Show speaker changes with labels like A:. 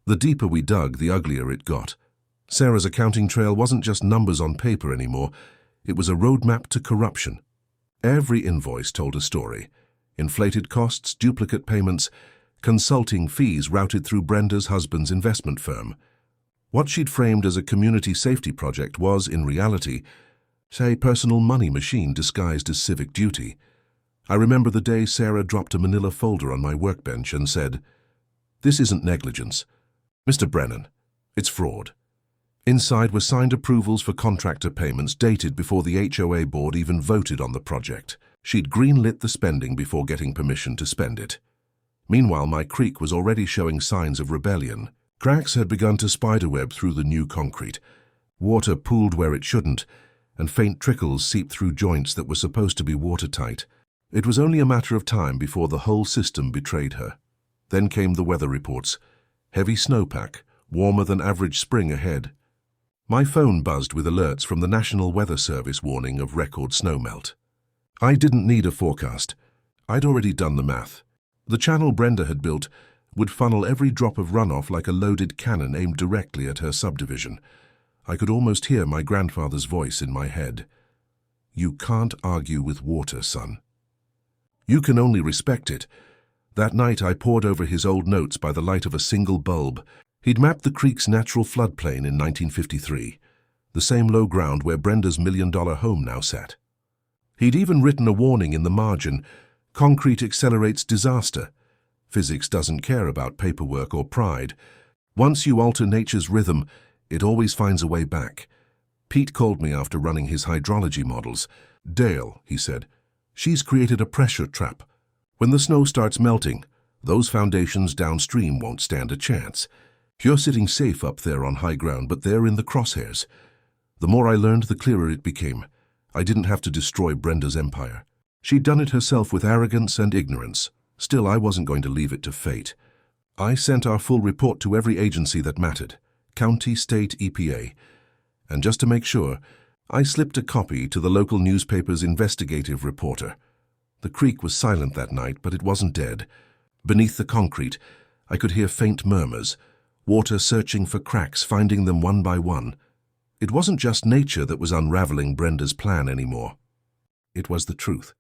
A: The deeper we dug, the uglier it got. Sarah's accounting trail wasn't just numbers on paper anymore. It was a roadmap to corruption. Every invoice told a story. Inflated costs, duplicate payments, consulting fees routed through Brenda's husband's investment firm. What she'd framed as a community safety project was, in reality, a personal money machine disguised as civic duty. I remember the day Sarah dropped a manila folder on my workbench and said, "This isn't negligence, Mr. Brennan, it's fraud." Inside were signed approvals for contractor payments dated before the HOA board even voted on the project. She'd greenlit the spending before getting permission to spend it. Meanwhile, my creek was already showing signs of rebellion. Cracks had begun to spiderweb through the new concrete. Water pooled where it shouldn't, and faint trickles seeped through joints that were supposed to be watertight. It was only a matter of time before the whole system betrayed her. Then came the weather reports. Heavy snowpack, warmer than average spring ahead. My phone buzzed with alerts from the National Weather Service warning of record snowmelt. I didn't need a forecast. I'd already done the math. The channel Brenda had built would funnel every drop of runoff like a loaded cannon aimed directly at her subdivision. I could almost hear my grandfather's voice in my head. "You can't argue with water, son. You can only respect it." That night I pored over his old notes by the light of a single bulb. He'd mapped the creek's natural floodplain in 1953, the same low ground where Brenda's million-dollar home now sat. He'd even written a warning in the margin: concrete accelerates disaster. Physics doesn't care about paperwork or pride. Once you alter nature's rhythm, it always finds a way back. Pete called me after running his hydrology models. "Dale," he said, "she's created a pressure trap. When the snow starts melting, those foundations downstream won't stand a chance. You're sitting safe up there on high ground, but they're in the crosshairs." The more I learned, the clearer it became. I didn't have to destroy Brenda's empire. She'd done it herself with arrogance and ignorance. Still, I wasn't going to leave it to fate. I sent our full report to every agency that mattered, county, state, EPA. And just to make sure, I slipped a copy to the local newspaper's investigative reporter. The creek was silent that night, but it wasn't dead. Beneath the concrete, I could hear faint murmurs, water searching for cracks, finding them one by one. It wasn't just nature that was unraveling Brenda's plan anymore. It was the truth.